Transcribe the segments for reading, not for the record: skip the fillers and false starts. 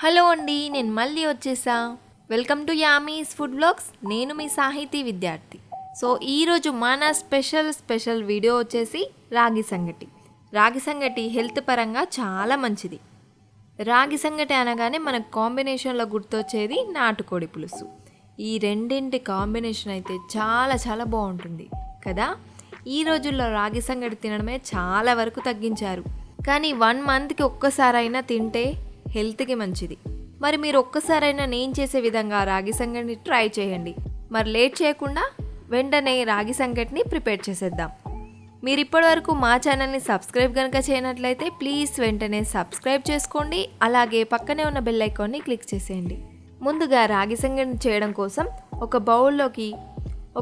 Hello అండి, నేను మళ్ళీ వచ్చేసా. Welcome to yummies food blogs. నేను మీ సాహితీ విద్యార్థి. సో ఈరోజు మన స్పెషల్ వీడియో వచ్చేసి రాగి సంగటి. రాగి సంగటి హెల్త్ పరంగా చాలా మంచిది. రాగి సంగటి అనగానే మనకు కాంబినేషన్లో గుర్తొచ్చేది నాటుకోడి పులుసు. ఈ రెండింటి కాంబినేషన్ అయితే చాలా బాగుంటుంది కదా. ఈ రోజుల్లో రాగి సంగటి తినడమే చాలా వరకు తగ్గించారు. కానీ 1 మంత్కి ఒక్కసారైనా తింటే హెల్త్కి మంచిది. మరి మీరు ఒక్కసారైనా నేను చేసే విధంగా రాగి సంగటిని ట్రై చేయండి. మరి లేట్ చేయకుండా వెంటనే రాగి సంగటిని ప్రిపేర్ చేసేద్దాం. మీరు ఇప్పటివరకు మా ఛానల్ని సబ్స్క్రైబ్ కనుక చేయనట్లయితే ప్లీజ్ వెంటనే సబ్స్క్రైబ్ చేసుకోండి. అలాగే పక్కనే ఉన్న బెల్ ఐకాన్ని క్లిక్ చేసేయండి. ముందుగా రాగి సంగటిని చేయడం కోసం ఒక బౌల్లోకి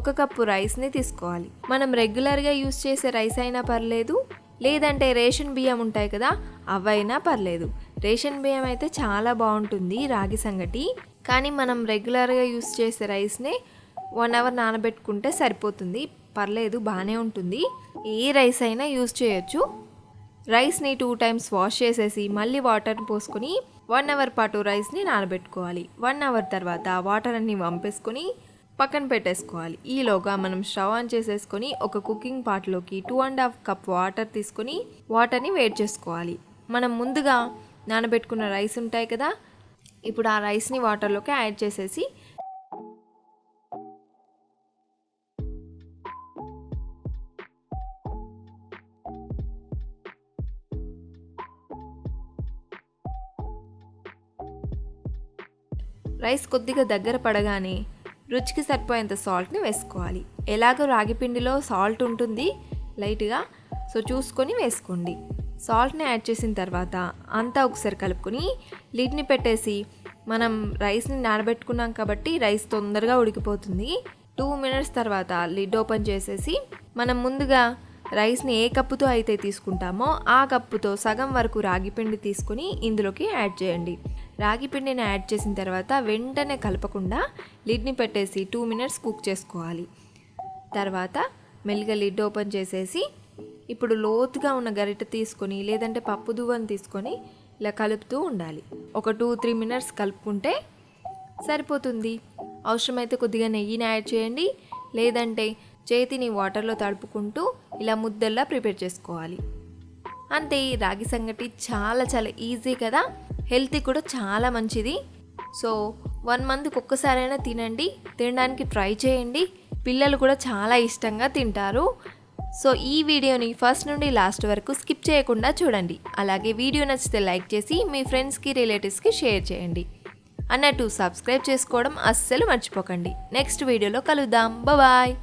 1 కప్పు రైస్ని తీసుకోవాలి. మనం రెగ్యులర్గా యూస్ చేసే రైస్ అయినా పర్లేదు, లేదంటే రేషన్ బియ్యం ఉంటాయి కదా, అవైనా పర్లేదు. రేషన్ బియ్యం అయితే చాలా బాగుంటుంది రాగి సంగటి. కానీ మనం రెగ్యులర్గా యూస్ చేసే రైస్నే 1 అవర్ నానబెట్టుకుంటే సరిపోతుంది. పర్లేదు, బాగానే ఉంటుంది. ఏ రైస్ అయినా యూస్ చేయొచ్చు. రైస్ని 2 టైమ్స్ వాష్ చేసేసి మళ్ళీ వాటర్ పోసుకొని 1 అవర్ పాటు రైస్ని నానబెట్టుకోవాలి. 1 అవర్ తర్వాత వాటర్ అన్ని వంపేసుకొని పక్కన పెట్టేసుకోవాలి. ఈలోగా మనం స్టవ్ ఆన్ చేసేసుకొని ఒక కుకింగ్ పాట్లోకి 2.5 కప్ వాటర్ తీసుకొని వాటర్ని వేడి చేసుకోవాలి. మనం ముందుగా నానబెట్టుకున్న రైస్ ఉంటాయి కదా, ఇప్పుడు ఆ రైస్ని వాటర్లోకి యాడ్ చేసేసి రైస్ కొద్దిగా దగ్గర పడగానే రుచికి సరిపోయేంత సాల్ట్ని వేసుకోవాలి. ఎలాగో రాగి పిండిలో సాల్ట్ ఉంటుంది లైట్గా, సో చూసుకొని వేసుకోండి. సాల్ట్ని యాడ్ చేసిన తర్వాత అంతా ఒకసారి కలుపుకొని లిడ్ని పెట్టేసి, మనం రైస్ని నానబెట్టుకున్నాం కాబట్టి రైస్ తొందరగా ఉడికిపోతుంది. 2 మినిట్స్ తర్వాత లిడ్ ఓపెన్ చేసేసి మనం ముందుగా రైస్ని ఏ కప్పుతో అయితే తీసుకుంటామో ఆ కప్పుతో సగం వరకు రాగి పిండి తీసుకొని ఇందులోకి యాడ్ చేయండి. రాగి పిండిని యాడ్ చేసిన తర్వాత వెంటనే కలపకుండా లిడ్ని పెట్టేసి 2 మినిట్స్ కుక్ చేసుకోవాలి. తర్వాత మెల్లిగా లిడ్ ఓపెన్ చేసేసి ఇప్పుడు లోతుగా ఉన్న గరిటె తీసుకొని లేదంటే పప్పు దువ్వను తీసుకొని ఇలా కలుపుతూ ఉండాలి. ఒక 2-3 మినిట్స్ కలుపుకుంటే సరిపోతుంది. అవసరమైతే కొద్దిగా నెయ్యిని యాడ్ చేయండి, లేదంటే చేతిని వాటర్లో తడుపుకుంటూ ఇలా ముద్దల్లా ప్రిపేర్ చేసుకోవాలి. అంతే, రాగి సంగటి చాలా ఈజీ కదా, హెల్తీ కూడా చాలా మంచిది. సో 1 మంత్కి ఒక్కసారైనా తినడానికి ట్రై చేయండి. పిల్లలు కూడా చాలా ఇష్టంగా తింటారు. సో ఈ వీడియోని ఫస్ట్ నుండి లాస్ట్ వరకు స్కిప్ చేయకుండా చూడండి. అలాగే వీడియో నచ్చితే లైక్ చేసి మీ ఫ్రెండ్స్కి రిలేటివ్స్కి షేర్ చేయండి. అన్నట్టు సబ్స్క్రైబ్ చేసుకోవడం అస్సలు మర్చిపోకండి. నెక్స్ట్ వీడియోలో కలుద్దాం. బాయ్.